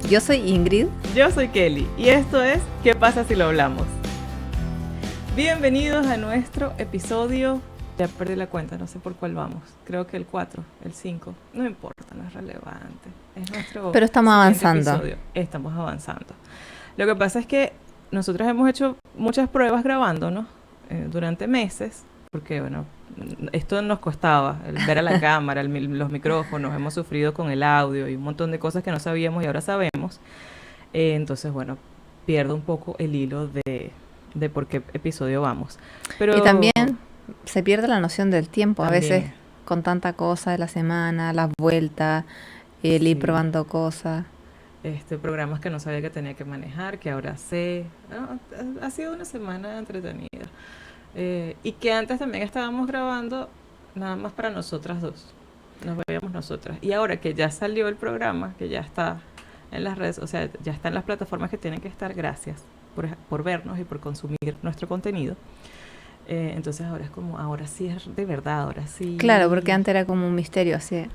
Yo soy Ingrid. Yo soy Kelly y esto es ¿Qué pasa si lo hablamos? Bienvenidos a nuestro episodio. Ya perdí la cuenta, no sé por cuál vamos. Creo que el 4, el 5. No importa, no es relevante. Es nuestro Pero estamos avanzando. episodio. Estamos avanzando. Lo que pasa es que nosotros hemos hecho muchas pruebas grabando, ¿no? Durante meses, porque bueno, esto nos costaba, el ver a la cámara, los micrófonos, hemos sufrido con el audio y un montón de cosas que no sabíamos y ahora sabemos. Entonces, bueno, pierdo un poco el hilo de por qué episodio vamos. Pero Y también se pierde la noción del tiempo. También. A veces con tanta cosa de la semana, las vueltas, el Sí. ir probando cosas. Programas que no sabía que tenía que manejar, que ahora sé. Ha sido una semana entretenida. Y que antes también estábamos grabando nada más para nosotras dos. Nos veíamos nosotras. Y ahora que ya salió el programa, que ya está en las redes, o sea, ya está en las plataformas que tienen que estar, gracias por vernos y por consumir nuestro contenido. Entonces ahora es como, ahora sí es de verdad, ahora sí. Claro, porque antes era como un misterio así.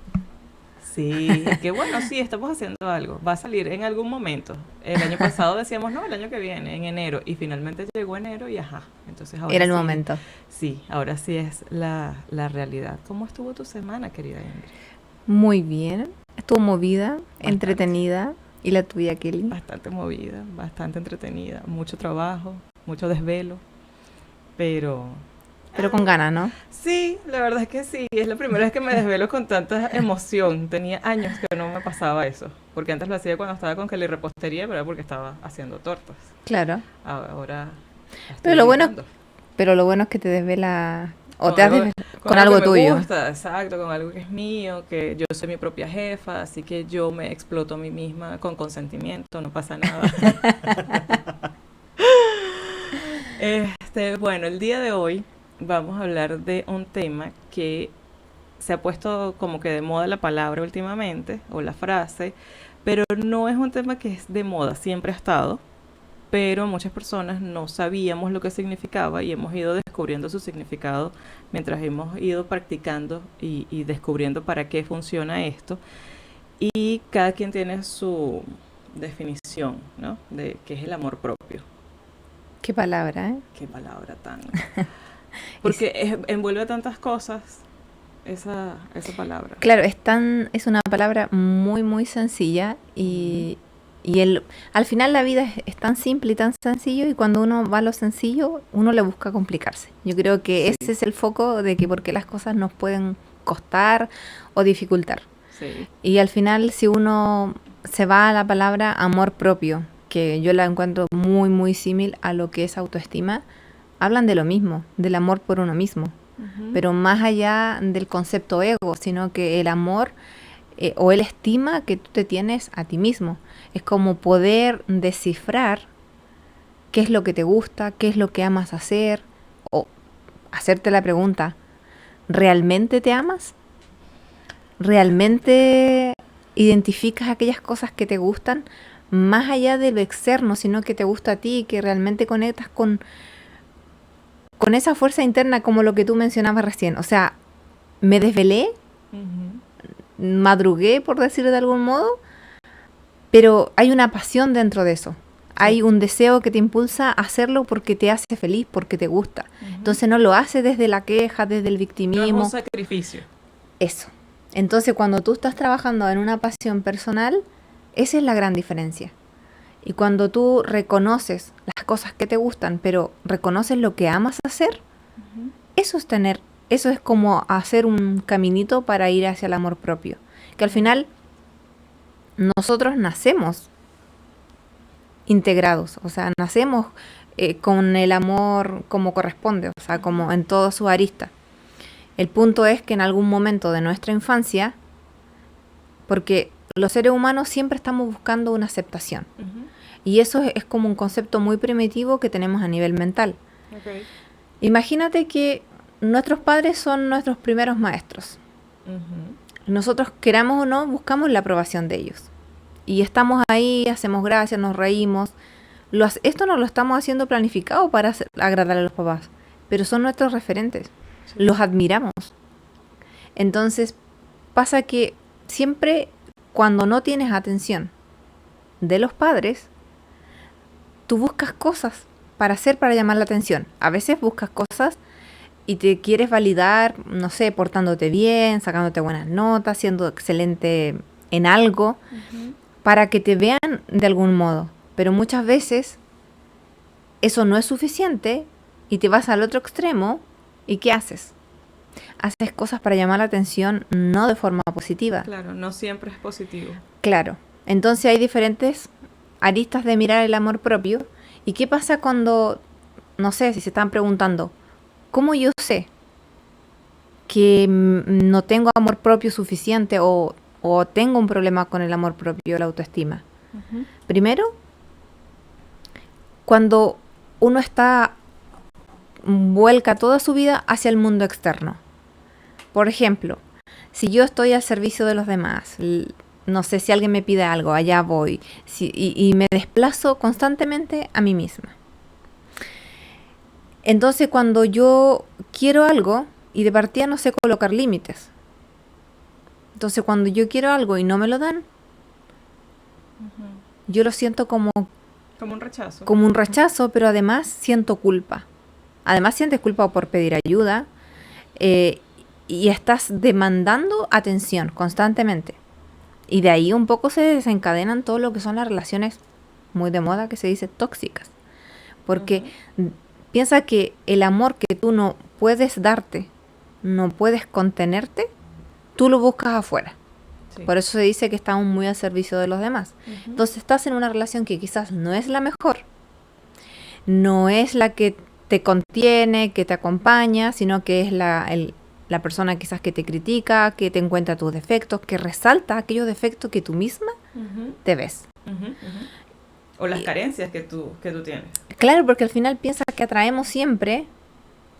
Sí, que bueno, sí, estamos haciendo algo. Va a salir en algún momento. El año pasado decíamos, no, el año que viene, en enero. Y finalmente llegó enero y ajá. Entonces ahora Era el sí, momento. Sí, ahora sí es la realidad. ¿Cómo estuvo tu semana, querida Ingrid? Muy bien. Estuvo movida, Bastante. entretenida. ¿Y la tuya, Kelly? Bastante movida, bastante entretenida. Mucho trabajo, mucho desvelo. Pero con ganas, ¿no? sí, la verdad es que sí. Es la primera vez que me desvelo con tanta emoción. Tenía años que no me pasaba eso. Porque antes lo hacía cuando estaba con Kelly Repostería, pero era porque estaba haciendo tortas. Claro. Ahora Pero lo bueno editando. es que te desvela o Con te algo- haces con algo que me tuyo. gusta, exacto, con algo que es mío, que yo soy mi propia jefa, así que yo me exploto a mí misma con consentimiento, no pasa nada. Bueno, el día de hoy vamos a hablar de un tema que se ha puesto como que de moda la palabra últimamente, o la frase, pero no es un tema que es de moda, siempre ha estado, pero muchas personas no sabíamos lo que significaba y hemos ido descubriendo su significado mientras hemos ido practicando y descubriendo para qué funciona esto. Y cada quien tiene su definición, ¿no? De qué es el amor propio. Qué palabra, ¿eh? Qué palabra tan... Porque envuelve tantas cosas esa palabra. Claro, es una palabra muy, muy sencilla y al final la vida es tan simple y tan sencillo y cuando uno va a lo sencillo, uno le busca complicarse. Yo creo que ese es el foco de que por qué las cosas nos pueden costar o dificultar. Sí. Y al final, si uno se va a la palabra amor propio, que yo la encuentro muy, muy similar a lo que es autoestima, hablan de lo mismo, del amor por uno mismo. Pero más allá del concepto ego, sino que el amor o el estima que tú te tienes a ti mismo. Es como poder descifrar qué es lo que te gusta, qué es lo que amas hacer, o hacerte la pregunta, ¿realmente te amas? ¿Realmente identificas aquellas cosas que te gustan más allá de lo externo, sino que te gusta a ti y que realmente conectas con esa fuerza interna como lo que tú mencionabas recién? O sea, me desvelé, madrugué, por decirlo de algún modo, pero hay una pasión dentro de eso. Hay un deseo que te impulsa a hacerlo porque te hace feliz, porque te gusta. Entonces no lo hace desde la queja, desde el victimismo. No es un sacrificio. Eso. Entonces cuando tú estás trabajando en una pasión personal, esa es la gran diferencia. Y cuando tú reconoces las cosas que te gustan, pero reconoces lo que amas hacer, eso es como hacer un caminito para ir hacia el amor propio. Que al final nosotros nacemos integrados, o sea, nacemos con el amor como corresponde, o sea, como en toda su arista. El punto es que en algún momento de nuestra infancia, porque los seres humanos siempre estamos buscando una aceptación, y eso es como un concepto muy primitivo que tenemos a nivel mental. Okay. Imagínate que nuestros padres son nuestros primeros maestros. Nosotros, queramos o no, buscamos la aprobación de ellos. Y estamos ahí, hacemos gracias, nos reímos. Esto no lo estamos haciendo planificado para agradar a los papás, pero son nuestros referentes. Sí. Los admiramos. Entonces, pasa que siempre cuando no tienes atención de los padres, tú buscas cosas para hacer, para llamar la atención. A veces buscas cosas y te quieres validar, no sé, portándote bien, sacándote buenas notas, siendo excelente en algo, para que te vean de algún modo. Pero muchas veces eso no es suficiente y te vas al otro extremo. ¿Y qué haces? Haces cosas para llamar la atención, no de forma positiva. Claro, no siempre es positivo. Claro. Entonces hay diferentes aristas de mirar el amor propio. ¿Y qué pasa cuando, no sé, si se están preguntando, ¿cómo yo sé que no tengo amor propio suficiente o tengo un problema con el amor propio, la autoestima? Primero, cuando uno vuelca toda su vida hacia el mundo externo. Por ejemplo, si yo estoy al servicio de los demás, no sé, si alguien me pide algo, allá voy, y me desplazo constantemente a mí misma. Entonces, cuando yo quiero algo, y de partida no sé colocar límites. Entonces, cuando yo quiero algo y no me lo dan, yo lo siento como un rechazo. Como un rechazo, pero además siento culpa. Además sientes culpa por pedir ayuda, y estás demandando atención constantemente. Y de ahí un poco se desencadenan todo lo que son las relaciones muy de moda, que se dice tóxicas. Porque piensa que el amor que tú no puedes darte, no puedes contenerte, tú lo buscas afuera. Sí. Por eso se dice que estamos muy al servicio de los demás. Entonces estás en una relación que quizás no es la mejor, no es la que te contiene, que te acompaña, sino que es la persona quizás que te critica, que te encuentra tus defectos, que resalta aquellos defectos que tú misma te ves. O las carencias que tú tienes. Claro, porque al final piensa que atraemos siempre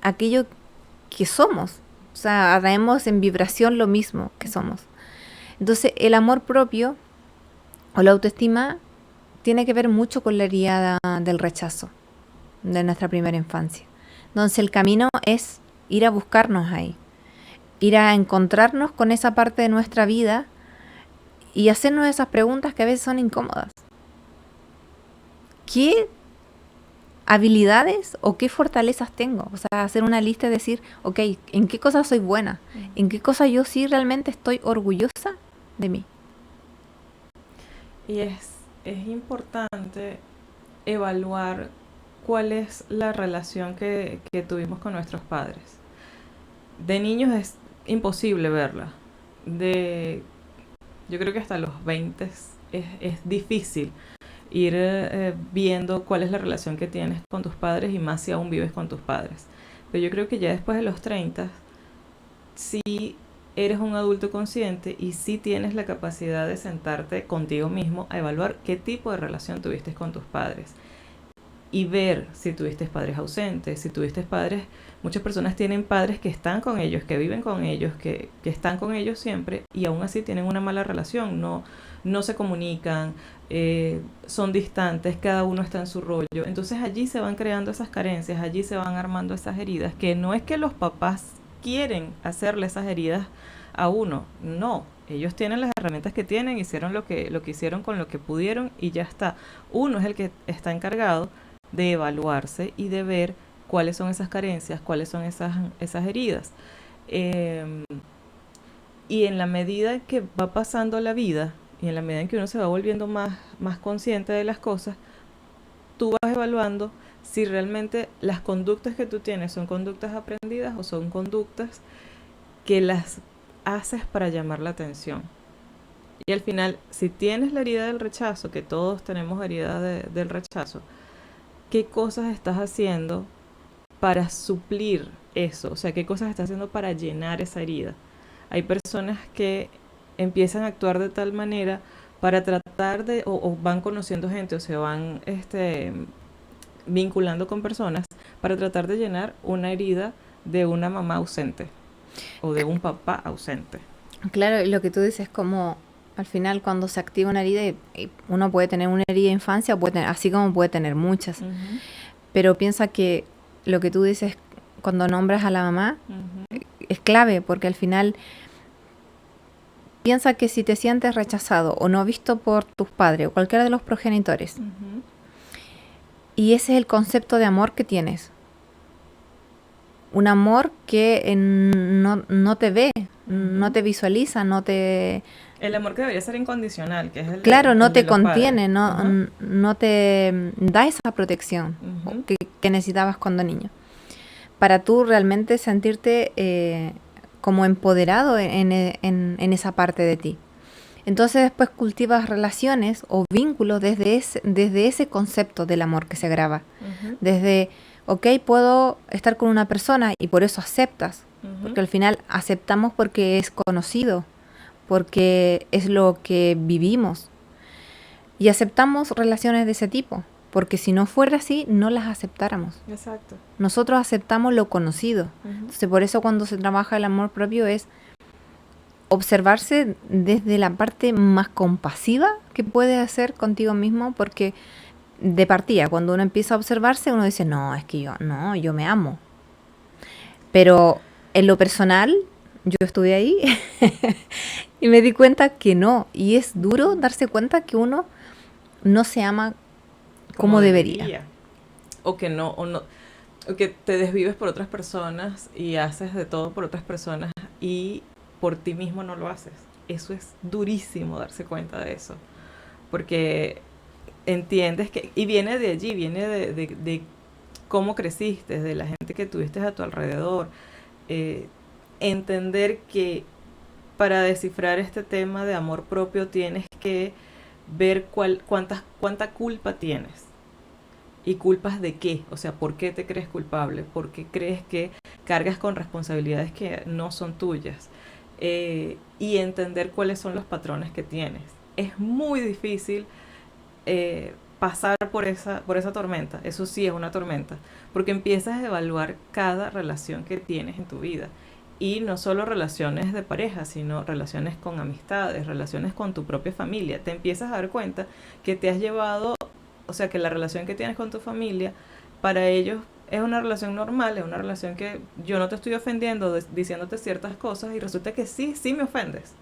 aquello que somos. O sea, atraemos en vibración lo mismo que somos. Entonces, el amor propio o la autoestima tiene que ver mucho con la herida del rechazo de nuestra primera infancia. Entonces, el camino es ir a buscarnos ahí, ir a encontrarnos con esa parte de nuestra vida y hacernos esas preguntas que a veces son incómodas. ¿Qué habilidades o qué fortalezas tengo? O sea, hacer una lista y decir, ok, ¿en qué cosas soy buena? ¿En qué cosas yo sí realmente estoy orgullosa de mí? Y es importante evaluar cuál es la relación que tuvimos con nuestros padres. De niños es imposible verla. Yo creo que hasta los 20 es difícil ir viendo cuál es la relación que tienes con tus padres, y más si aún vives con tus padres. Pero yo creo que ya después de los 30, sí eres un adulto consciente y sí tienes la capacidad de sentarte contigo mismo a evaluar qué tipo de relación tuviste con tus padres y ver si tuviste padres ausentes, si tuviste padres. Muchas personas tienen padres que están con ellos, que viven con ellos, que están con ellos siempre, y aún así tienen una mala relación, no se comunican, son distantes, cada uno está en su rollo. Entonces allí se van creando esas carencias, allí se van armando esas heridas, que no es que los papás quieren hacerle esas heridas a uno, no, ellos tienen las herramientas que tienen, hicieron lo que hicieron con lo que pudieron y ya está. Uno es el que está encargado de evaluarse y de ver cuáles son esas carencias, cuáles son esas heridas. Y en la medida que va pasando la vida y en la medida en que uno se va volviendo más consciente de las cosas, tú vas evaluando si realmente las conductas que tú tienes son conductas aprendidas o son conductas que las haces para llamar la atención. Y al final, si tienes la herida del rechazo, que todos tenemos herida del rechazo, ¿qué cosas estás haciendo para suplir eso? O sea, ¿qué cosas estás haciendo para llenar esa herida? Hay personas que empiezan a actuar de tal manera para tratar de, o van conociendo gente, o se van vinculando con personas para tratar de llenar una herida de una mamá ausente o de un papá ausente. Claro, y lo que tú dices es como al final cuando se activa una herida, uno puede tener una herida de infancia, así como puede tener muchas. Pero piensa que lo que tú dices cuando nombras a la mamá es clave, porque al final piensa que si te sientes rechazado o no visto por tus padres o cualquiera de los progenitores, y ese es el concepto de amor que tienes, un amor que no te ve, no te visualiza, no te... El amor que debería ser incondicional, que es el Claro, no el de te los contiene, padres. no te da esa protección Ujú. que necesitabas cuando niño. Para tú realmente sentirte como empoderado en esa parte de ti. Entonces después cultivas relaciones o vínculos desde ese concepto del amor que se graba. Desde, ok, puedo estar con una persona y por eso aceptas. Porque al final aceptamos porque es conocido, porque es lo que vivimos. Y aceptamos relaciones de ese tipo, porque si no fuera así, no las aceptáramos. Exacto. Nosotros aceptamos lo conocido. Entonces por eso cuando se trabaja el amor propio es observarse desde la parte más compasiva que puedes hacer contigo mismo, porque de partida, cuando uno empieza a observarse, uno dice, no, es que yo me amo. Pero en lo personal, yo estuve ahí y me di cuenta que no. Y es duro darse cuenta que uno no se ama como debería. O que no, o que te desvives por otras personas y haces de todo por otras personas y por ti mismo no lo haces. Eso es durísimo darse cuenta de eso. Porque entiendes que, y viene de allí, viene de cómo creciste, de la gente que tuviste a tu alrededor. Entender que para descifrar este tema de amor propio tienes que ver cuánta culpa tienes. ¿Y culpas de qué? O sea, ¿por qué te crees culpable? ¿Por qué crees que cargas con responsabilidades que no son tuyas? Y entender cuáles son los patrones que tienes. Es muy difícil pasar por esa tormenta. Eso sí es una tormenta. Porque empiezas a evaluar cada relación que tienes en tu vida. Y no solo relaciones de pareja, sino relaciones con amistades, relaciones con tu propia familia. Te empiezas a dar cuenta que te has llevado, o sea, que la relación que tienes con tu familia, para ellos es una relación normal, es una relación que yo no te estoy ofendiendo diciéndote ciertas cosas y resulta que sí me ofendes.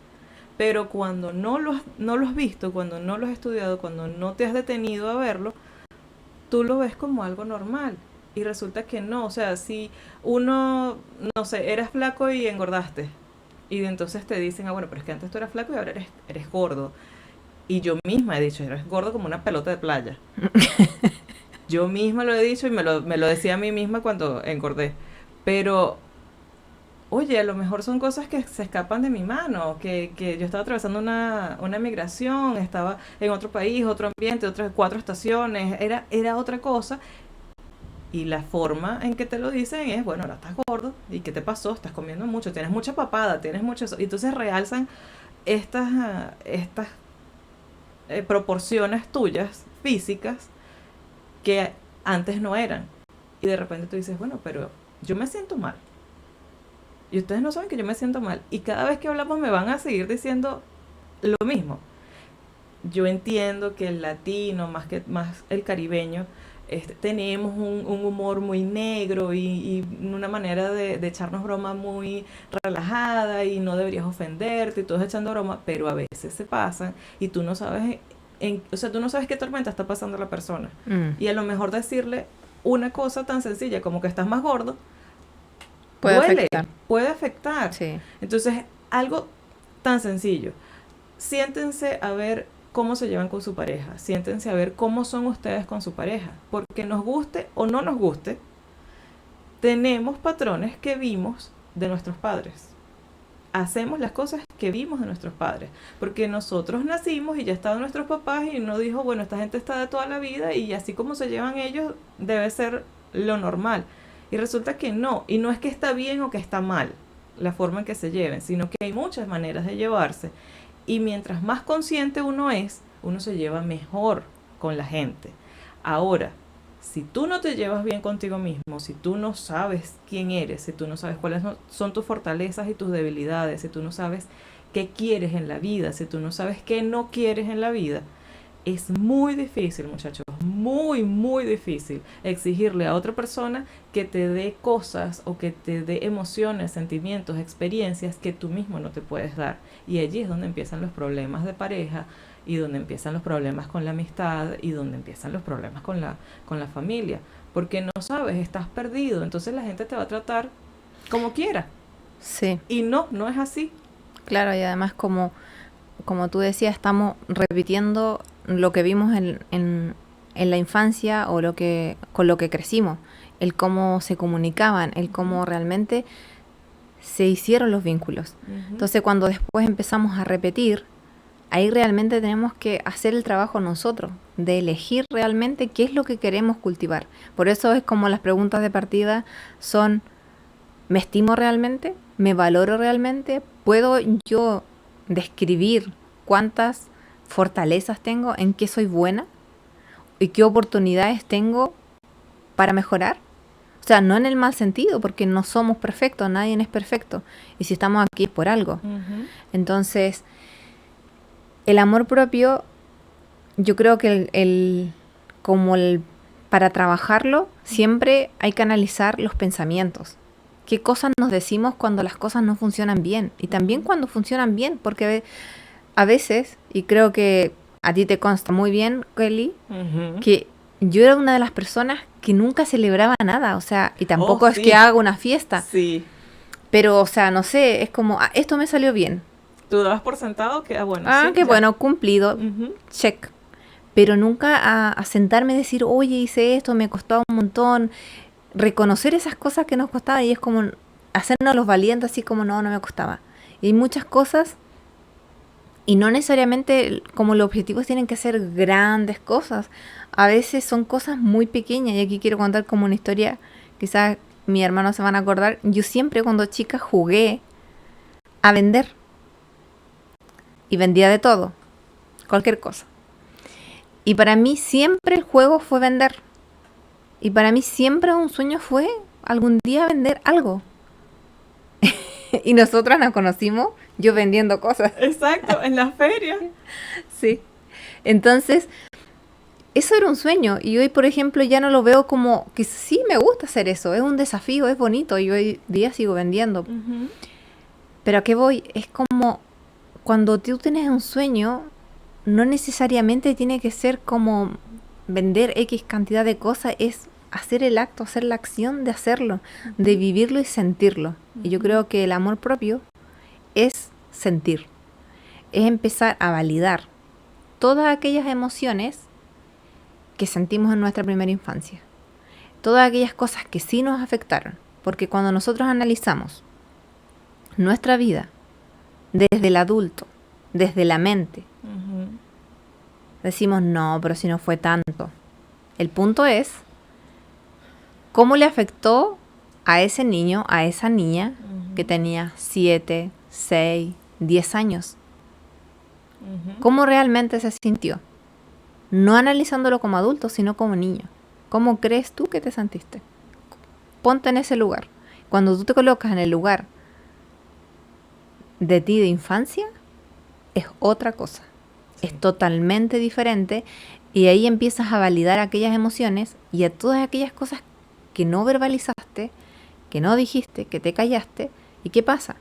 Pero cuando no lo has visto, cuando no lo has estudiado, cuando no te has detenido a verlo, tú lo ves como algo normal. Y resulta que no, o sea, si uno, no sé, eras flaco y engordaste, y entonces te dicen, bueno, pero es que antes tú eras flaco y ahora eres gordo. Y yo misma he dicho, eres gordo como una pelota de playa. Yo misma lo he dicho y me lo decía a mí misma cuando engordé. Pero, oye, a lo mejor son cosas que se escapan de mi mano, que yo estaba atravesando una migración, estaba en otro país, otro ambiente, otras 4 estaciones, era otra cosa. Y la forma en que te lo dicen es, bueno, ahora estás gordo, ¿y qué te pasó? Estás comiendo mucho, tienes mucha papada, tienes mucho eso. Y entonces realzan estas proporciones tuyas, físicas, que antes no eran. Y de repente tú dices, bueno, pero yo me siento mal. Y ustedes no saben que yo me siento mal. Y cada vez que hablamos me van a seguir diciendo lo mismo. Yo entiendo que el latino, más el caribeño, tenemos un humor muy negro y una manera de echarnos broma muy relajada y no deberías ofenderte y todos echando broma, pero a veces se pasan y tú no sabes, o sea, tú no sabes qué tormenta está pasando la persona. Y a lo mejor decirle una cosa tan sencilla como que estás más gordo, puede afectar. Sí. Entonces, algo tan sencillo. Siéntense a ver cómo se llevan con su pareja. Siéntense a ver cómo son ustedes con su pareja. Porque nos guste o no nos guste, tenemos patrones que vimos de nuestros padres. Hacemos las cosas que vimos de nuestros padres. Porque nosotros nacimos y ya estaban nuestros papás y uno dijo, bueno, esta gente está de toda la vida y así como se llevan ellos debe ser lo normal. Y resulta que no. Y no es que está bien o que está mal la forma en que se lleven, sino que hay muchas maneras de llevarse. Y mientras más consciente uno es, uno se lleva mejor con la gente. Ahora, si tú no te llevas bien contigo mismo, si tú no sabes quién eres, si tú no sabes cuáles son tus fortalezas y tus debilidades, si tú no sabes qué quieres en la vida, si tú no sabes qué no quieres en la vida, es muy difícil, muchachos, muy muy, muy difícil exigirle a otra persona que te dé cosas o que te dé emociones, sentimientos, experiencias que tú mismo no te puedes dar. Y allí es donde empiezan los problemas de pareja y donde empiezan los problemas con la amistad y donde empiezan los problemas con la familia. Porque no sabes, estás perdido, entonces la gente te va a tratar como quiera. Sí. Y no es así. Claro, y además como tú decías, estamos repitiendo lo que vimos en la infancia o con lo que crecimos, el cómo se comunicaban, el cómo realmente se hicieron los vínculos. Entonces, cuando después empezamos a repetir, ahí realmente tenemos que hacer el trabajo nosotros, de elegir realmente qué es lo que queremos cultivar. Por eso es como las preguntas de partida son: ¿me estimo realmente? ¿Me valoro realmente? ¿Puedo yo describir cuántas fortalezas tengo, en qué soy buena y qué oportunidades tengo para mejorar? O sea, no en el mal sentido, porque no somos perfectos, nadie es perfecto. Y si estamos aquí es por algo. Entonces, el amor propio, yo creo que para trabajarlo, siempre hay que analizar los pensamientos. ¿Qué cosas nos decimos cuando las cosas no funcionan bien? Y también cuando funcionan bien, porque a veces, y creo que a ti te consta muy bien, Kelly, que yo era una de las personas que nunca celebraba nada, o sea, y tampoco es que haga una fiesta. Sí. Pero, o sea, no sé, es como, esto me salió bien. ¿Tú dabas por sentado que, bueno, sí, qué bueno, cumplido, check. Pero nunca a sentarme y decir, oye, hice esto, me costó un montón. Reconocer esas cosas que nos costaban, y es como hacernos los valientes, así como no me costaba. Y hay muchas cosas, y no necesariamente como los objetivos tienen que ser grandes cosas. A veces son cosas muy pequeñas, y aquí quiero contar como una historia, quizás mis hermanos se van a acordar. Yo siempre cuando chica jugué a vender, y vendía de todo, cualquier cosa. Y para mí siempre el juego fue vender. Y para mí siempre un sueño fue algún día vender algo. Y nosotras nos conocimos yo vendiendo cosas. Exacto, en la feria. Sí. Entonces, eso era un sueño. Y hoy, por ejemplo, ya no lo veo como que sí me gusta hacer eso. Es un desafío, es bonito. Y hoy día sigo vendiendo. Pero ¿a qué voy? Es como cuando tú tienes un sueño, no necesariamente tiene que ser como vender X cantidad de cosas, es hacer el acto, hacer la acción de hacerlo, de vivirlo y sentirlo. Y yo creo que el amor propio es sentir, es empezar a validar todas aquellas emociones que sentimos en nuestra primera infancia, todas aquellas cosas que sí nos afectaron, porque cuando nosotros analizamos nuestra vida desde el adulto, desde la mente, decimos, no, pero si no fue tanto. El punto es cómo le afectó a ese niño, a esa niña que tenía 7, 6, 10 años. ¿Cómo realmente se sintió? No analizándolo como adulto, sino como niño. ¿Cómo crees tú que te sentiste? Ponte en ese lugar. Cuando tú te colocas en el lugar de ti de infancia, es otra cosa. Sí. Es totalmente diferente, y ahí empiezas a validar aquellas emociones y a todas aquellas cosas que no verbalizaste, que no dijiste, que te callaste. ¿Y qué pasa?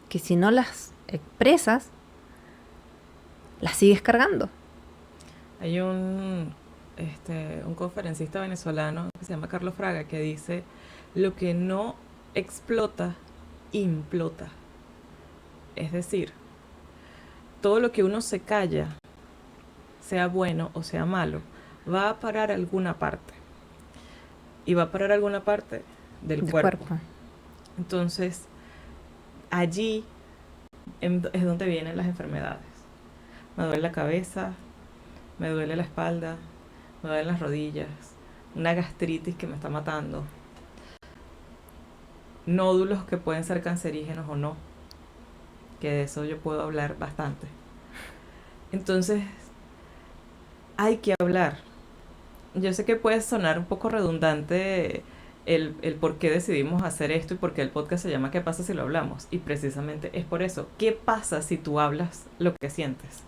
Que si no las expresas, las sigues cargando. Hay un conferencista venezolano que se llama Carlos Fraga, que dice: lo que no explota, implota. Es decir, todo lo que uno se calla, sea bueno o sea malo, va a parar a alguna parte. Y va a parar a alguna parte del cuerpo. Entonces, allí es donde vienen las enfermedades. Me duele la cabeza, me duele la espalda, me duelen las rodillas, una gastritis que me está matando, nódulos que pueden ser cancerígenos o no, que de eso yo puedo hablar bastante. Entonces, hay que hablar. Yo sé que puede sonar un poco redundante el por qué decidimos hacer esto y por qué el podcast se llama ¿Qué pasa si lo hablamos? Y precisamente es por eso. ¿Qué pasa si tú hablas lo que sientes?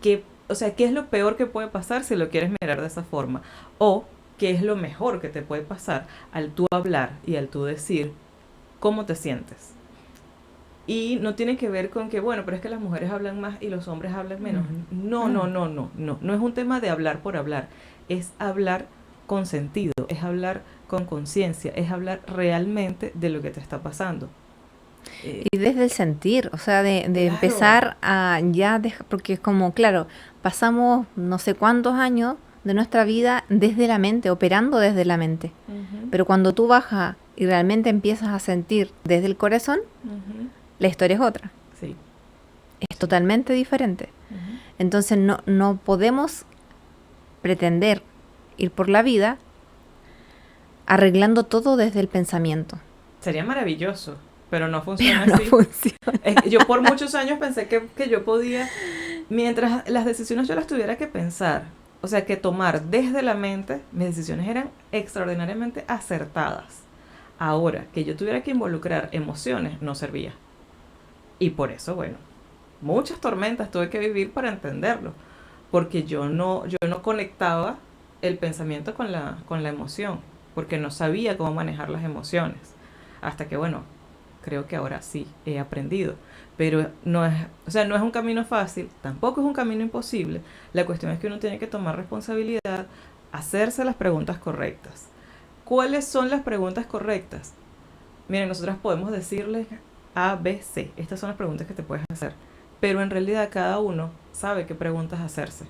¿Qué o sea, ¿qué es lo peor que puede pasar si lo quieres mirar de esa forma? O, ¿qué es lo mejor que te puede pasar al tú hablar y al tú decir cómo te sientes? Y no tiene que ver con que, bueno, pero es que las mujeres hablan más y los hombres hablan menos. No, no, no, no, no. No es un tema de hablar por hablar. Es hablar con sentido, es hablar con conciencia, es hablar realmente de lo que te está pasando. Y desde el sentir, o sea, de Claro. empezar a ya dejar, porque es como, claro, pasamos no sé cuántos años de nuestra vida desde la mente, operando desde la mente. Ujú, Pero cuando tú bajas y realmente empiezas a sentir desde el corazón, ujú, la historia es otra, sí. es totalmente diferente. Ujú. Entonces no podemos pretender ir por la vida arreglando todo desde el pensamiento. Sería maravilloso, pero no funciona Pero no así. funciona. Yo por muchos años pensé que yo podía, mientras las decisiones yo las tuviera que pensar, o sea, que tomar desde la mente, mis decisiones eran extraordinariamente acertadas. Ahora, que yo tuviera que involucrar emociones, no servía. Y por eso, bueno, muchas tormentas tuve que vivir para entenderlo, porque yo no conectaba el pensamiento con la emoción, porque no sabía cómo manejar las emociones. Hasta que, bueno, creo que ahora sí he aprendido. Pero no es, o sea, no es un camino fácil, tampoco es un camino imposible. La cuestión es que uno tiene que tomar responsabilidad, hacerse las preguntas correctas. ¿Cuáles son las preguntas correctas? Miren, nosotras podemos decirles A, B, C. Estas son las preguntas que te puedes hacer. Pero en realidad cada uno sabe qué preguntas hacerse.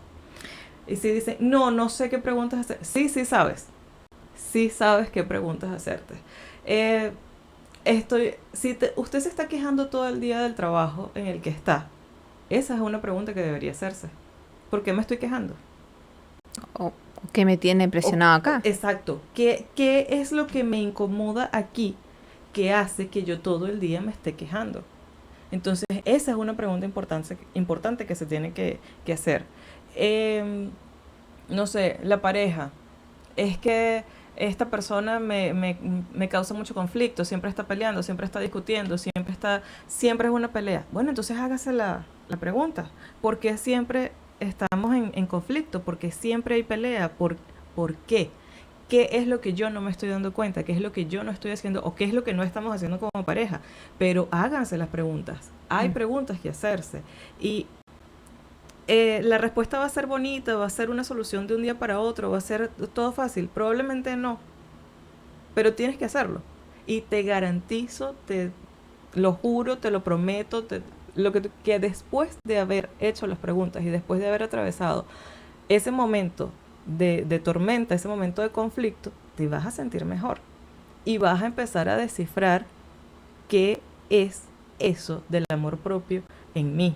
Y si dicen, no, no sé qué preguntas hacer. Sí, sí sabes. Sí sabes qué preguntas hacerte. Eh, usted se está quejando todo el día del trabajo en el que está. Esa es una pregunta que debería hacerse. ¿Por qué me estoy quejando? O que me tiene presionado acá. Exacto. ¿Qué es lo que me incomoda aquí que hace que yo todo el día me esté quejando? Entonces, esa es una pregunta importante que se tiene que hacer. No sé, la pareja. Es que esta persona me causa mucho conflicto, siempre está peleando, siempre está discutiendo, siempre es una pelea. Bueno, entonces hágase la pregunta. ¿Por qué siempre estamos en conflicto? ¿Por qué siempre hay pelea? ¿Por qué? ¿Qué es lo que yo no me estoy dando cuenta? ¿Qué es lo que yo no estoy haciendo? ¿O qué es lo que no estamos haciendo como pareja? Pero háganse las preguntas. Hay preguntas que hacerse. Y la respuesta va a ser bonita, va a ser una solución de un día para otro, va a ser todo fácil. Probablemente no, pero tienes que hacerlo. Y te garantizo, te lo juro, te lo prometo, que después de haber hecho las preguntas y después de haber atravesado ese momento de tormenta, ese momento de conflicto, te vas a sentir mejor. Y vas a empezar a descifrar qué es eso del amor propio en mí.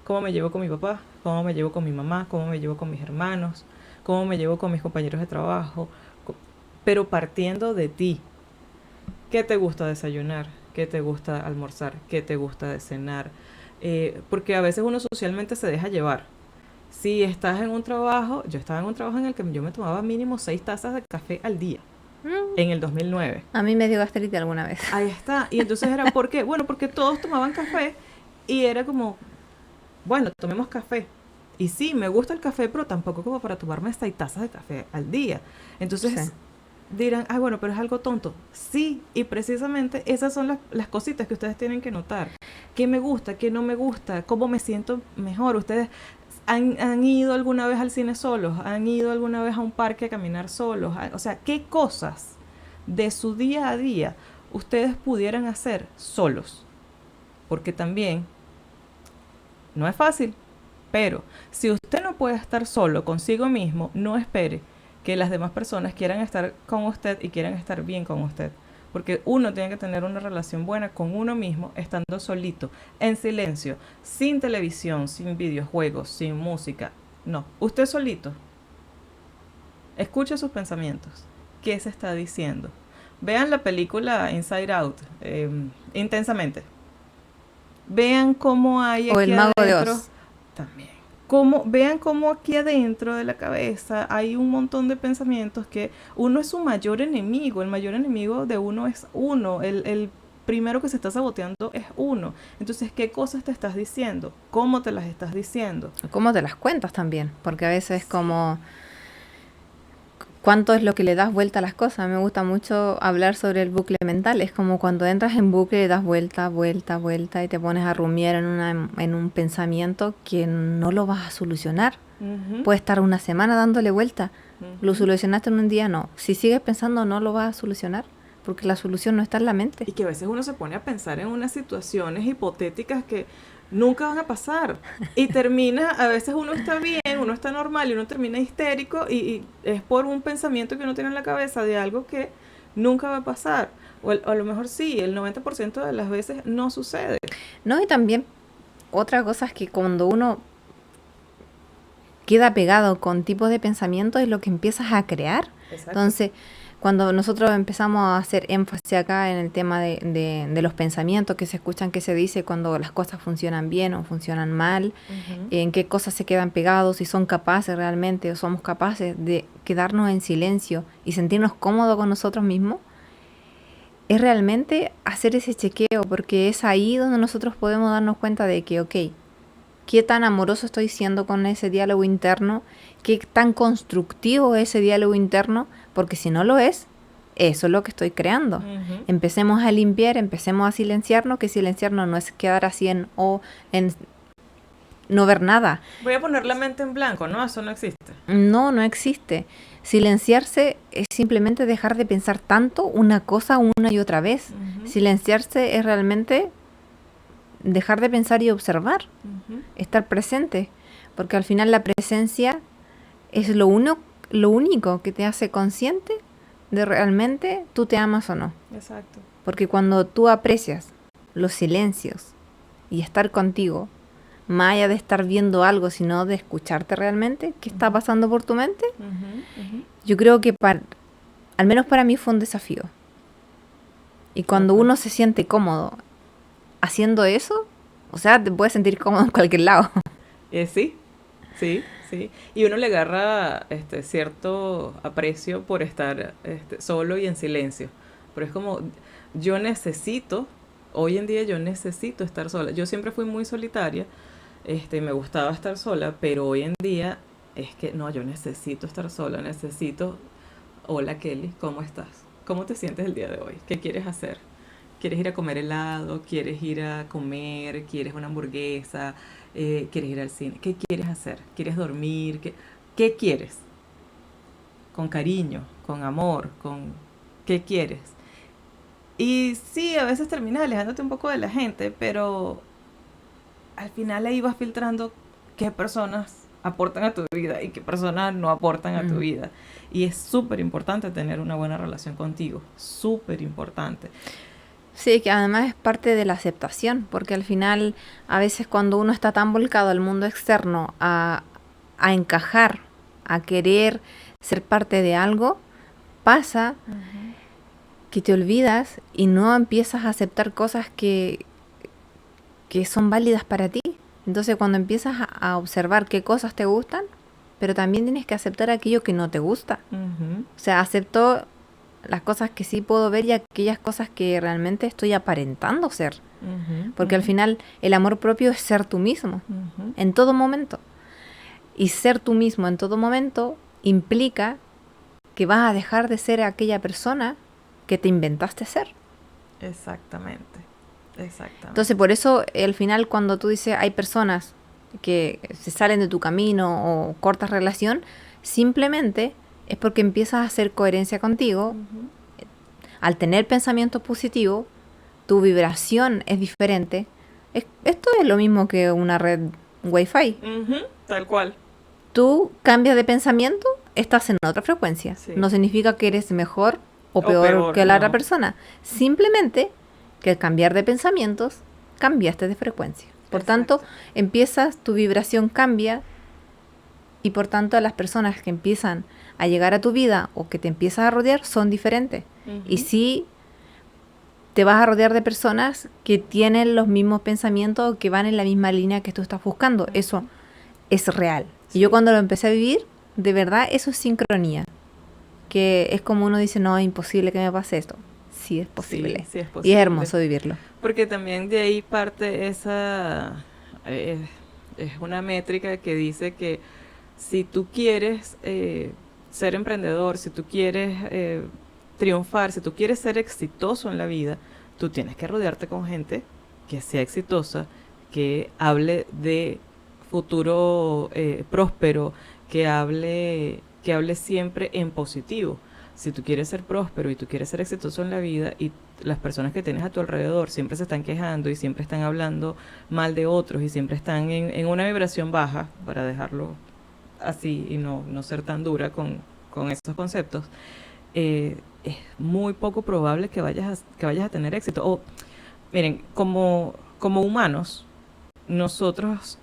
Cómo me llevo con mi papá, cómo me llevo con mi mamá, cómo me llevo con mis hermanos, cómo me llevo con mis compañeros de trabajo, pero partiendo de ti. ¿Qué te gusta desayunar? ¿Qué te gusta almorzar? ¿Qué te gusta de cenar? Porque a veces uno socialmente se deja llevar. Si estás en un trabajo, yo estaba en un trabajo en el que yo me tomaba mínimo 6 tazas de café al día, en el 2009. A mí me dio gastritis alguna vez. Ahí está. Y entonces era, ¿por qué? Bueno, porque todos tomaban café y era como, bueno, tomemos café. Y sí, me gusta el café, pero tampoco como para tomarme 6 tazas de café al día. Entonces Sí. dirán, ay, bueno, pero es algo tonto. Sí, y precisamente esas son las cositas que ustedes tienen que notar. ¿Qué me gusta? ¿Qué no me gusta? ¿Cómo me siento mejor? Ustedes han ido alguna vez al cine solos, han ido alguna vez a un parque a caminar solos. O sea, ¿qué cosas de su día a día ustedes pudieran hacer solos? Porque también no es fácil, pero si usted no puede estar solo consigo mismo, no espere que las demás personas quieran estar con usted y quieran estar bien con usted. Porque uno tiene que tener una relación buena con uno mismo, estando solito, en silencio, sin televisión, sin videojuegos, sin música. No, usted solito. Escuche sus pensamientos. ¿Qué se está diciendo? Vean la película Inside Out intensamente. Vean cómo hay O aquí el mago de adentro Oz. también. Vean cómo aquí adentro de la cabeza hay un montón de pensamientos que uno es su mayor enemigo. El mayor enemigo de uno es uno. primero que se está saboteando es uno. Entonces, ¿qué cosas te estás diciendo? ¿Cómo te las estás diciendo? ¿Cómo te las cuentas también? Porque a veces es como... ¿Cuánto es lo que le das vuelta a las cosas? Me gusta mucho hablar sobre el bucle mental. Es como cuando entras en bucle y das vuelta, vuelta, vuelta y te pones a rumiar en un pensamiento que no lo vas a solucionar. Puedes estar una semana dándole vuelta. ¿Lo solucionaste en un día? No. Si sigues pensando, no lo vas a solucionar, porque la solución no está en la mente. Y que a veces uno se pone a pensar en unas situaciones hipotéticas que nunca van a pasar. Y termina, a veces uno está bien, uno está normal y uno termina histérico y es por un pensamiento que uno tiene en la cabeza de algo que nunca va a pasar. O a lo mejor sí, el 90% de las veces no sucede. No, y también otra cosa es que cuando uno queda pegado con tipos de pensamientos es lo que empiezas a crear. Exacto. Entonces, cuando nosotros empezamos a hacer énfasis acá en el tema de los pensamientos que se escuchan, que se dice cuando las cosas funcionan bien o funcionan mal, en qué cosas se quedan pegados, si son capaces realmente o somos capaces de quedarnos en silencio y sentirnos cómodos con nosotros mismos, es realmente hacer ese chequeo, porque es ahí donde nosotros podemos darnos cuenta de que, ok, qué tan amoroso estoy siendo con ese diálogo interno, qué tan constructivo es ese diálogo interno, porque si no lo es, eso es lo que estoy creando. Empecemos a limpiar, empecemos a silenciarnos, que silenciarnos no es quedar así en no ver nada. Voy a poner la mente en blanco, ¿no? Eso no existe. No existe. Silenciarse es simplemente dejar de pensar tanto una cosa una y otra vez. Silenciarse es realmente dejar de pensar y observar, estar presente, porque al final la presencia es lo único que te hace consciente de realmente tú te amas o no. Exacto. Porque cuando tú aprecias los silencios y estar contigo, más allá de estar viendo algo, sino de escucharte realmente, qué está pasando por tu mente, yo creo que al menos para mí fue un desafío. Y cuando uno se siente cómodo haciendo eso, o sea, te puedes sentir cómodo en cualquier lado. Sí. Y uno le agarra cierto aprecio por estar solo y en silencio. Pero es como, hoy en día yo necesito estar sola. Yo siempre fui muy solitaria, me gustaba estar sola, pero hoy en día es que no, yo necesito estar sola, Hola Kelly, ¿cómo estás? ¿Cómo te sientes el día de hoy? ¿Qué quieres hacer? ¿Quieres ir a comer helado? ¿Quieres ir a comer? ¿Quieres una hamburguesa? ¿Quieres ir al cine? ¿Qué quieres hacer? ¿Quieres dormir? ¿Qué quieres? Con cariño, con amor, ¿qué quieres? Y sí, a veces terminas alejándote un poco de la gente, pero al final ahí vas filtrando qué personas aportan a tu vida y qué personas no aportan a tu vida. Y es súper importante tener una buena relación contigo, súper importante. Sí, que además es parte de la aceptación, porque al final a veces cuando uno está tan volcado al mundo externo a encajar, a querer ser parte de algo, pasa que te olvidas y no empiezas a aceptar cosas que son válidas para ti. Entonces cuando empiezas a observar qué cosas te gustan, pero también tienes que aceptar aquello que no te gusta. O sea, acepto las cosas que sí puedo ver y aquellas cosas que realmente estoy aparentando ser. Porque al final el amor propio es ser tú mismo, en todo momento. Y ser tú mismo en todo momento implica que vas a dejar de ser aquella persona que te inventaste ser. Exactamente. Entonces por eso al final cuando tú dices hay personas que se salen de tu camino o cortas relación, simplemente es porque empiezas a hacer coherencia contigo. Al tener pensamientos positivos, tu vibración es diferente. Esto es lo mismo que una red Wi-Fi. Tal cual. Tú cambias de pensamiento, estás en otra frecuencia. Sí. No significa que eres mejor o peor que la otra persona. Simplemente que al cambiar de pensamientos, cambiaste de frecuencia. Por tanto, tu vibración cambia y por tanto las personas que empiezan a llegar a tu vida o que te empiezas a rodear son diferentes. Y sí te vas a rodear de personas que tienen los mismos pensamientos o que van en la misma línea que tú estás buscando. Eso es real. Sí. Y yo cuando lo empecé a vivir, de verdad eso es sincronía. Que es como uno dice, no, es imposible que me pase esto. sí es posible. Sí, sí es Y posible. es hermoso vivirlo. Porque también de ahí parte esa, es una métrica que dice que si tú quieres ser emprendedor, si tú quieres triunfar, si tú quieres ser exitoso en la vida, tú tienes que rodearte con gente que sea exitosa, que hable de futuro próspero, que hable siempre en positivo. Si tú quieres ser próspero y tú quieres ser exitoso en la vida y las personas que tienes a tu alrededor siempre se están quejando y siempre están hablando mal de otros y siempre están en una vibración baja, para dejarlo así y no ser tan dura con esos conceptos, es muy poco probable que vayas a tener éxito. O, miren, como humanos, nosotros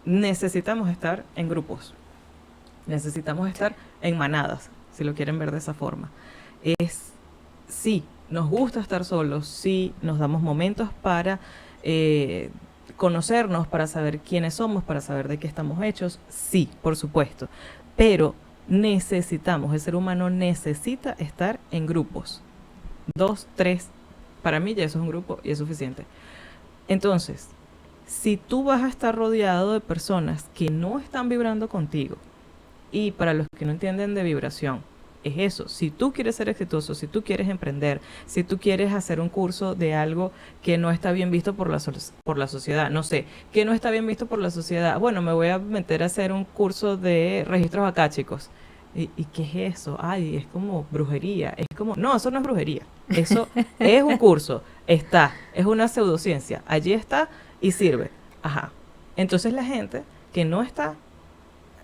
necesitamos estar en grupos, necesitamos estar en manadas, si lo quieren ver de esa forma. Sí, nos gusta estar solos, sí, nos damos momentos para conocernos, para saber quiénes somos, para saber de qué estamos hechos, sí, por supuesto, pero necesitamos, el ser humano necesita estar en grupos, 2, 3, para mí ya eso es un grupo y es suficiente. Entonces, si tú vas a estar rodeado de personas que no están vibrando contigo, y para los que no entienden de vibración, es eso. Si tú quieres ser exitoso, si tú quieres emprender, si tú quieres hacer un curso de algo que no está bien visto por la sociedad, no sé, que no está bien visto por la sociedad, bueno, me voy a meter a hacer un curso de registros akáshicos. ¿Y qué es eso? Ay, es como brujería. Es como, no, eso no es brujería. Eso es un curso. Es una pseudociencia. Allí está y sirve. Ajá. Entonces la gente que no está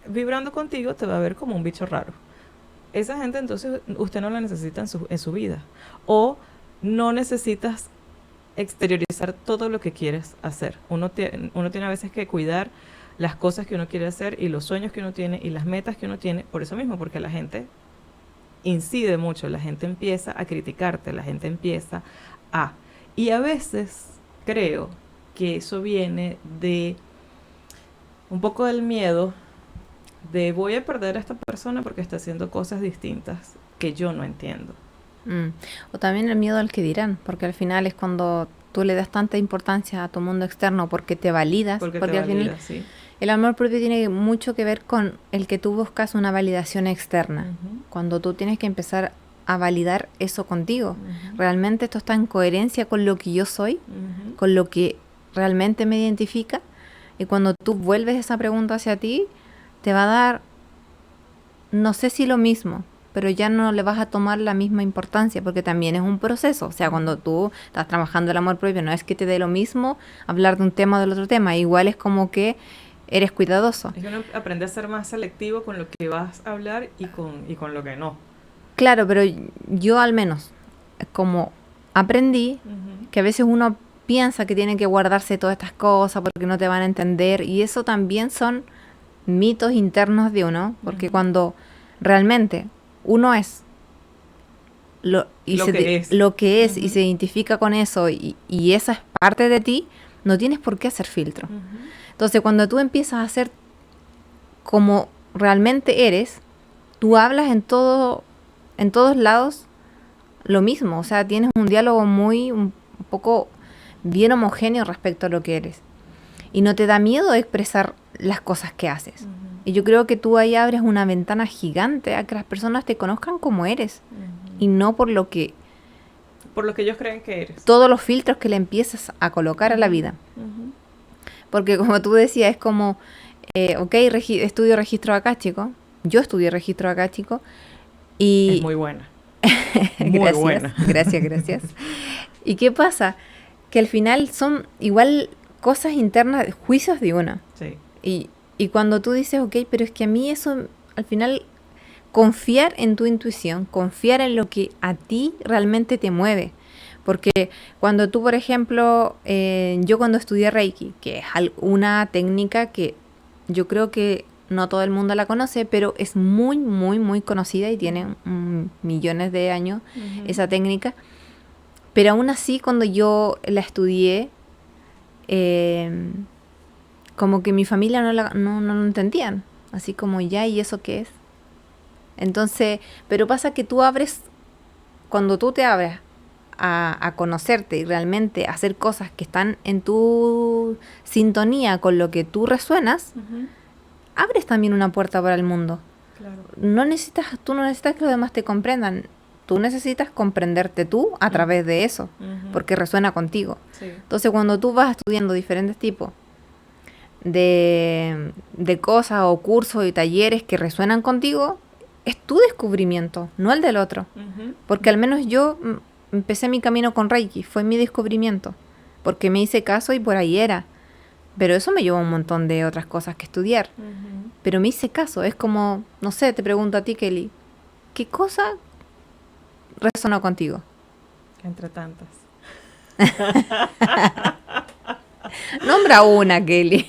vibrando contigo te va a ver como un bicho raro. Esa gente entonces usted no la necesita en su vida. O no necesitas exteriorizar todo lo que quieres hacer. Uno tiene a veces que cuidar las cosas que uno quiere hacer y los sueños que uno tiene y las metas que uno tiene, por eso mismo, porque la gente incide mucho, la gente empieza a criticarte, la gente empieza a... Y a veces creo que eso viene de un poco del miedo de voy a perder a esta persona porque está haciendo cosas distintas que yo no entiendo. O también el miedo al que dirán, porque al final es cuando tú le das tanta importancia a tu mundo externo porque te validas, porque al final sí. El amor propio tiene mucho que ver con el que tú buscas una validación externa. Cuando tú tienes que empezar a validar eso contigo. ¿Realmente esto está en coherencia con lo que yo soy? ¿Con lo que realmente me identifica? Y cuando tú vuelves esa pregunta hacia ti, te va a dar, no sé si lo mismo, pero ya no le vas a tomar la misma importancia, porque también es un proceso. O sea, cuando tú estás trabajando el amor propio, no es que te dé lo mismo hablar de un tema o del otro tema. Igual es como que eres cuidadoso. Es que uno aprende a ser más selectivo con lo que vas a hablar y con lo que no. Claro, pero yo al menos, como aprendí, que a veces uno piensa que tiene que guardarse todas estas cosas porque no te van a entender, y eso también son mitos internos de uno, porque cuando realmente uno es lo que es y se identifica con eso y esa es parte de ti, no tienes por qué hacer filtro. Entonces, cuando tú empiezas a ser como realmente eres, tú hablas en todos lados lo mismo. O sea, tienes un diálogo un poco bien homogéneo respecto a lo que eres. Y no te da miedo expresar las cosas que haces. Y yo creo que tú ahí abres una ventana gigante a que las personas te conozcan como eres. Y no por lo que ellos creen que eres. Todos los filtros que le empiezas a colocar a la vida. Porque como tú decías, es como, estudio registro akáshico. Yo estudié registro akáshico. Y es muy buena. Muy buena. Gracias. ¿Y qué pasa? Que al final son igual cosas internas, juicios de uno. Sí. Y cuando tú dices, pero es que a mí eso, al final, confiar en tu intuición, confiar en lo que a ti realmente te mueve. Porque cuando tú, por ejemplo, yo cuando estudié Reiki, que es una técnica que yo creo que no todo el mundo la conoce, pero es muy, muy, muy conocida y tiene millones de años esa técnica. Pero aún así, cuando yo la estudié, como que mi familia no lo entendían. Así como, ¿y eso qué es? Entonces, pero pasa que cuando tú te abres a conocerte y realmente hacer cosas que están en tu sintonía con lo que tú resuenas, abres también una puerta para el mundo. Claro. Tú no necesitas que los demás te comprendan. Tú necesitas comprenderte tú a través de eso, porque resuena contigo. Sí. Entonces, cuando tú vas estudiando diferentes tipos de cosas o cursos y talleres que resuenan contigo, es tu descubrimiento, no el del otro. Porque al menos yo empecé mi camino con Reiki, fue mi descubrimiento, porque me hice caso y por ahí era. Pero eso me llevó a un montón de otras cosas que estudiar. Pero me hice caso, es como, no sé, te pregunto a ti, Kelly, ¿qué cosa resonó contigo? Entre tantas. Nombra una, Kelly.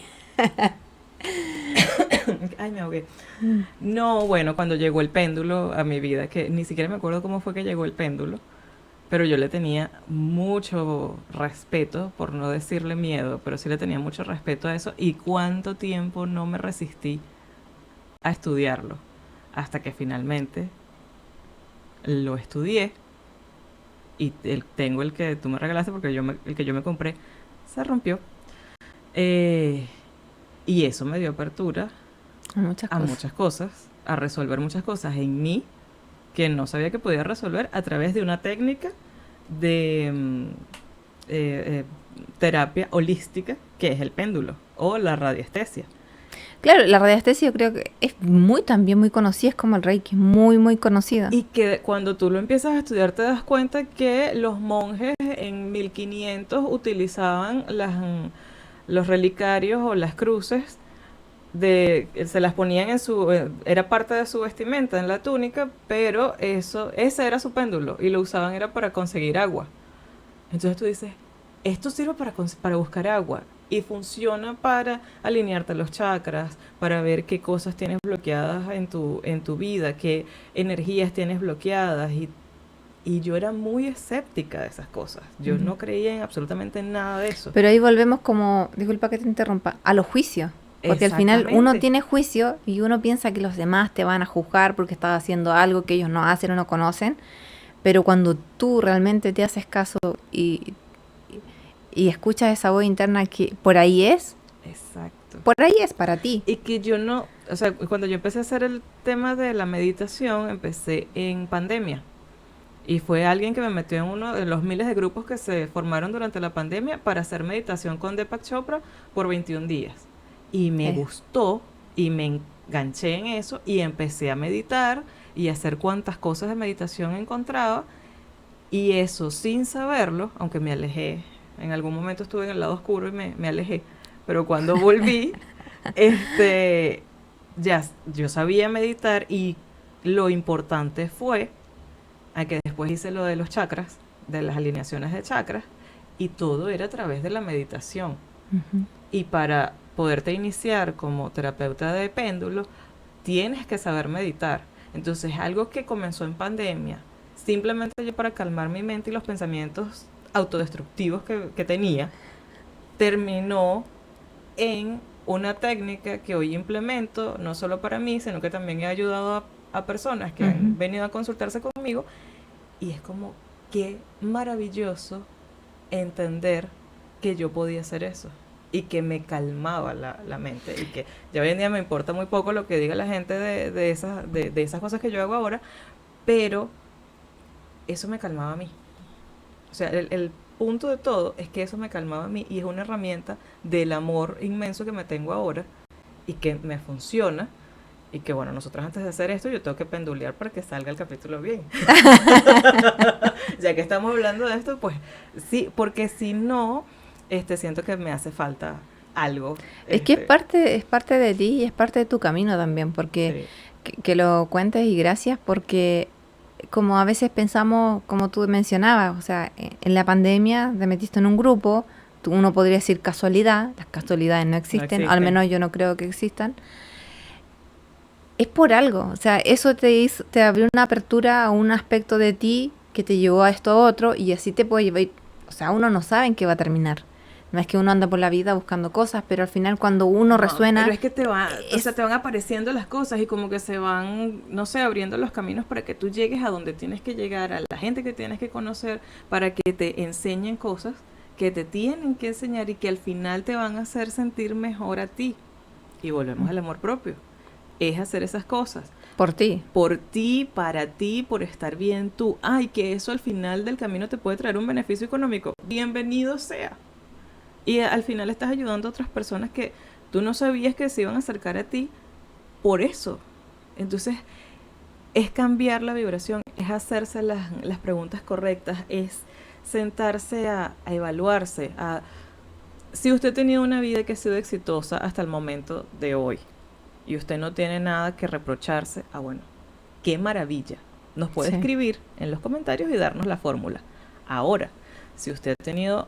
Ay, me ahogué. No, bueno, cuando llegó el péndulo a mi vida, que ni siquiera me acuerdo cómo fue que llegó el péndulo, pero yo le tenía mucho respeto, por no decirle miedo, pero sí le tenía mucho respeto a eso, y cuánto tiempo no me resistí a estudiarlo, hasta que finalmente lo estudié, y tengo el que tú me regalaste, porque el que yo me compré se rompió, y eso me dio apertura a muchas cosas, a resolver muchas cosas en mí que no sabía que podía resolver a través de una técnica de terapia holística, que es el péndulo o la radiestesia. Claro, la radiestesia yo creo que es también muy conocida, es como el Reiki, muy conocida. Y que cuando tú lo empiezas a estudiar te das cuenta que los monjes en 1500 utilizaban los relicarios o las cruces, se las ponían era parte de su vestimenta en la túnica, pero ese era su péndulo y lo usaban era para conseguir agua. Entonces tú dices, esto sirve para buscar agua y funciona para alinearte los chakras, para ver qué cosas tienes bloqueadas en tu vida, qué energías tienes bloqueadas, y yo era muy escéptica de esas cosas. Yo no creía en absolutamente nada de eso. Pero ahí volvemos como, disculpa que te interrumpa, a los juicios. Porque al final uno tiene juicio y uno piensa que los demás te van a juzgar porque estás haciendo algo que ellos no hacen o no conocen. Pero cuando tú realmente te haces caso y escuchas esa voz interna que por ahí es, exacto, por ahí es para ti. Y que yo no, o sea, cuando yo empecé a hacer el tema de la meditación, empecé en pandemia. Y fue alguien que me metió en uno de los miles de grupos que se formaron durante la pandemia para hacer meditación con Deepak Chopra por 21 días. Y me gustó y me enganché en eso y empecé a meditar y a hacer cuantas cosas de meditación encontraba, y eso sin saberlo, aunque me alejé, en algún momento estuve en el lado oscuro y me alejé, pero cuando volví, ya yo sabía meditar, y lo importante fue a que después hice lo de los chakras, de las alineaciones de chakras, y todo era a través de la meditación. Y para poderte iniciar como terapeuta de péndulo, tienes que saber meditar. Entonces, algo que comenzó en pandemia, simplemente yo para calmar mi mente y los pensamientos autodestructivos que tenía, terminó en una técnica que hoy implemento, no solo para mí, sino que también he ayudado a personas que han venido a consultarse conmigo, y es como, qué maravilloso entender que yo podía hacer eso y que me calmaba la mente, y que ya hoy en día me importa muy poco lo que diga la gente de esas cosas que yo hago ahora, pero eso me calmaba a mí. O sea, el punto de todo es que eso me calmaba a mí, y es una herramienta del amor inmenso que me tengo ahora y que me funciona. Y que bueno, nosotros antes de hacer esto yo tengo que pendulear para que salga el capítulo bien. Ya que estamos hablando de esto, pues sí, porque si no, siento que me hace falta algo. Es que es parte de ti y es parte de tu camino también, porque que lo cuentes, y gracias, porque como a veces pensamos, como tú mencionabas, o sea, en la pandemia te metiste en un grupo, uno podría decir casualidad, las casualidades no existen, al menos yo no creo que existan. Es por algo, o sea, eso te abrió una apertura a un aspecto de ti que te llevó a esto a otro, y así te puede llevar, o sea, uno no sabe en qué va a terminar. No es que uno anda por la vida buscando cosas, pero al final cuando uno resuena... Pero es que te van apareciendo las cosas y como que se van, no sé, abriendo los caminos para que tú llegues a donde tienes que llegar, a la gente que tienes que conocer, para que te enseñen cosas que te tienen que enseñar y que al final te van a hacer sentir mejor a ti. Y volvemos al amor propio. Es hacer esas cosas. Por ti. Por ti, para ti, por estar bien tú. Ay, que eso al final del camino te puede traer un beneficio económico. Bienvenido sea. Y al final estás ayudando a otras personas que tú no sabías que se iban a acercar a ti por eso. Entonces, es cambiar la vibración, es hacerse las preguntas correctas, es sentarse a evaluarse. Si usted ha tenido una vida que ha sido exitosa hasta el momento de hoy y usted no tiene nada que reprocharse, bueno, qué maravilla. Nos puede escribir en los comentarios y darnos la fórmula. Ahora, si usted ha tenido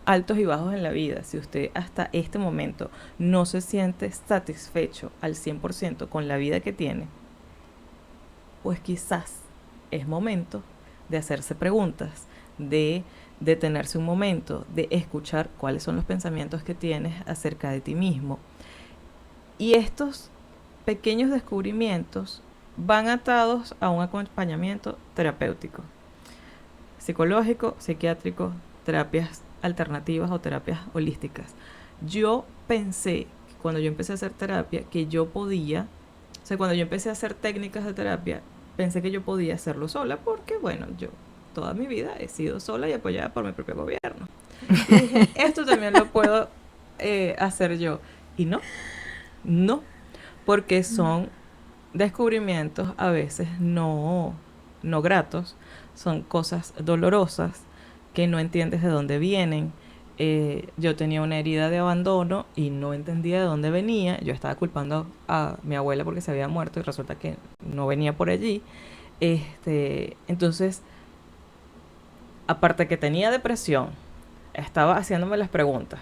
altos y bajos en la vida, si usted hasta este momento no se siente satisfecho al 100% con la vida que tiene, pues quizás es momento de hacerse preguntas, de detenerse un momento, de escuchar cuáles son los pensamientos que tienes acerca de ti mismo. Y estos pequeños descubrimientos van atados a un acompañamiento terapéutico, psicológico, psiquiátrico, terapias alternativas o terapias holísticas. Yo pensé, cuando yo empecé a hacer terapia, que yo podía, o sea, cuando yo empecé a hacer técnicas de terapia, pensé que yo podía hacerlo sola, porque bueno, yo toda mi vida he sido sola y apoyada por mi propio gobierno. Y dije, esto también lo puedo hacer yo. Y no, porque son descubrimientos a veces no gratos, son cosas dolorosas que no entiendes de dónde vienen. Yo tenía una herida de abandono y no entendía de dónde venía. Yo estaba culpando a mi abuela porque se había muerto y resulta que no venía por allí. Entonces, aparte que tenía depresión, estaba haciéndome las preguntas,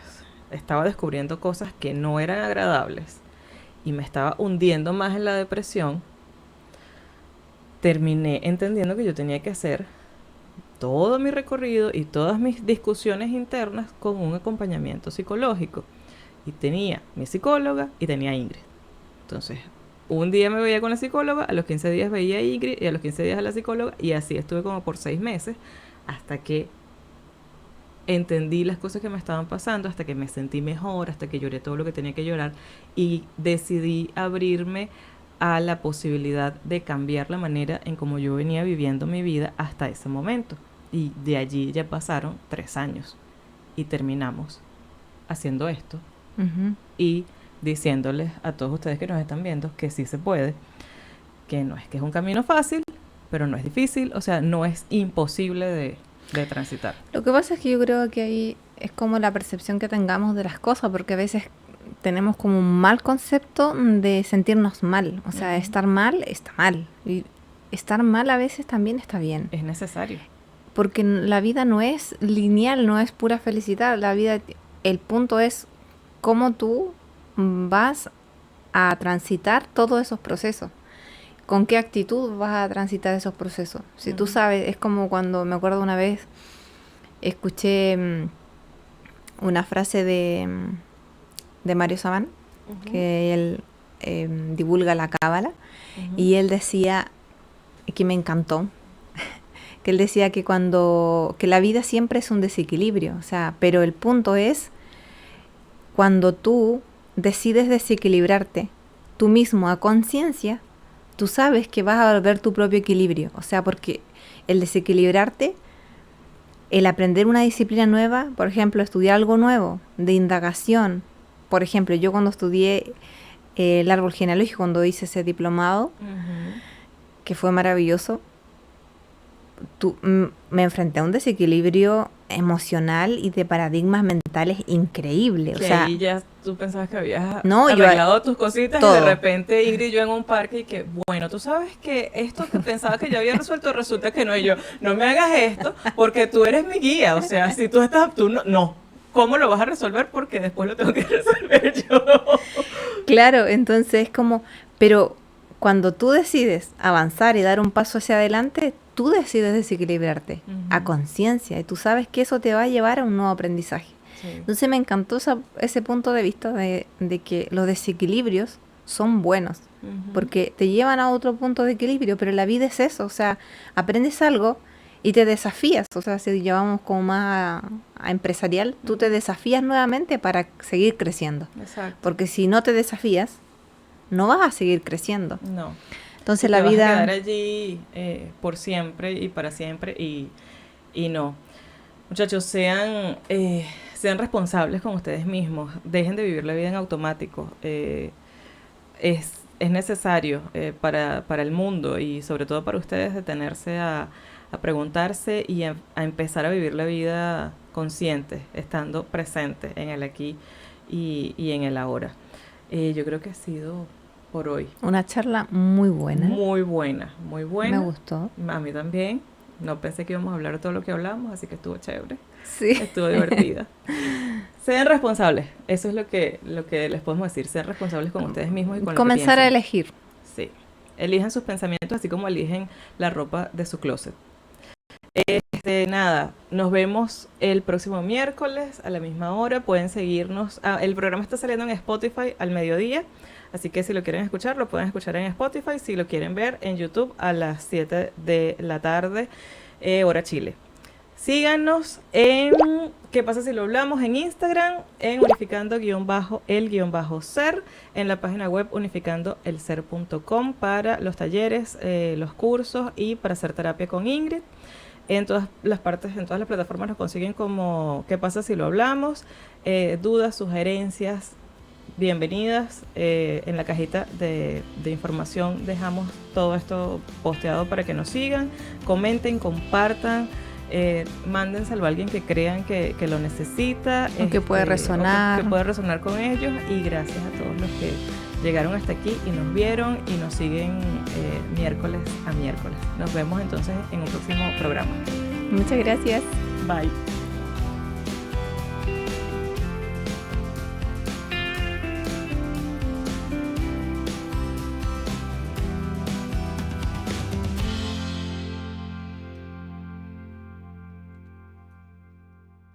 estaba descubriendo cosas que no eran agradables y me estaba hundiendo más en la depresión. Terminé entendiendo que yo tenía que hacer todo mi recorrido y todas mis discusiones internas con un acompañamiento psicológico. Y tenía mi psicóloga y tenía a Ingrid. Entonces, un día me veía con la psicóloga, a los 15 días veía a Ingrid y a los 15 días a la psicóloga, y así estuve como por 6 meses hasta que entendí las cosas que me estaban pasando, hasta que me sentí mejor, hasta que lloré todo lo que tenía que llorar y decidí abrirme a la posibilidad de cambiar la manera en cómo yo venía viviendo mi vida hasta ese momento. Y de allí ya pasaron 3 años y terminamos haciendo esto y diciéndoles a todos ustedes que nos están viendo que sí se puede, que no es que es un camino fácil, pero no es difícil, o sea, no es imposible de transitar. Lo que pasa es que yo creo que ahí es como la percepción que tengamos de las cosas, porque a veces tenemos como un mal concepto de sentirnos mal, o sea, estar mal está mal, y estar mal a veces también está bien. Es necesario. Porque la vida no es lineal, no es pura felicidad. La vida, el punto es cómo tú vas a transitar todos esos procesos. ¿Con qué actitud vas a transitar esos procesos? Si tú sabes, es como cuando me acuerdo una vez, escuché una frase de Mario Sabán, que él divulga la cábala, y él decía, que me encantó, que él decía que que la vida siempre es un desequilibrio, o sea, pero el punto es cuando tú decides desequilibrarte tú mismo a conciencia, tú sabes que vas a volver tu propio equilibrio, o sea, porque el desequilibrarte, el aprender una disciplina nueva, por ejemplo, estudiar algo nuevo, de indagación, por ejemplo, yo cuando estudié el árbol genealógico, cuando hice ese diplomado, que fue maravilloso, me enfrenté a un desequilibrio emocional y de paradigmas mentales increíble. Que o sea, ahí ya tú pensabas que habías no, arreglado tus cositas todo. Y de repente Ingrid y yo en un parque y que, bueno, tú sabes que esto que pensaba que yo había resuelto resulta que no. Y yo, no me hagas esto porque tú eres mi guía. O sea, si tú estás, tú no. ¿Cómo lo vas a resolver? Porque después lo tengo que resolver yo. Claro, entonces es como, pero cuando tú decides avanzar y dar un paso hacia adelante, tú decides desequilibrarte a conciencia y tú sabes que eso te va a llevar a un nuevo aprendizaje. Sí. Entonces me encantó ese punto de vista de que los desequilibrios son buenos, porque te llevan a otro punto de equilibrio, pero la vida es eso, o sea, aprendes algo y te desafías, o sea, si llevamos como más a empresarial, tú te desafías nuevamente para seguir creciendo. Exacto. Porque si no te desafías, no vas a seguir creciendo. No. Entonces y la te vida... vas a quedar allí por siempre y para siempre y no. Muchachos, sean responsables con ustedes mismos. Dejen de vivir la vida en automático. Es necesario para el mundo y sobre todo para ustedes detenerse a preguntarse y a empezar a vivir la vida consciente, estando presente en el aquí y en el ahora. Yo creo que ha sido por hoy. Una charla muy buena. Muy buena, muy buena. Me gustó. A mí también. No pensé que íbamos a hablar de todo lo que hablamos, así que estuvo chévere. Sí. Estuvo divertida. Sean responsables. Eso es lo que les podemos decir. Sean responsables con ustedes mismos y con lo que comenzar a piensen. elegir. Sí. Elijan sus pensamientos así como eligen la ropa de su closet. Nada, nos vemos el próximo miércoles a la misma hora. Pueden seguirnos. El programa está saliendo en Spotify al mediodía. Así que si lo quieren escuchar, lo pueden escuchar en Spotify. Si lo quieren ver en YouTube a las 7 de la tarde, hora Chile. Síganos en ¿Qué pasa si lo hablamos? En Instagram, en unificando-el-ser, en la página web unificandoelser.com para los talleres, los cursos y para hacer terapia con Ingrid. En todas las partes, en todas las plataformas nos consiguen como ¿Qué pasa si lo hablamos? Dudas, sugerencias, bienvenidas. En la cajita de información dejamos todo esto posteado para que nos sigan, comenten, compartan, mándenselo a alguien que crean que lo necesita o que puede resonar, que puede resonar con ellos. Y gracias a todos los que llegaron hasta aquí y nos vieron y nos siguen miércoles a miércoles. Nos vemos entonces en un próximo programa. Muchas gracias. Bye.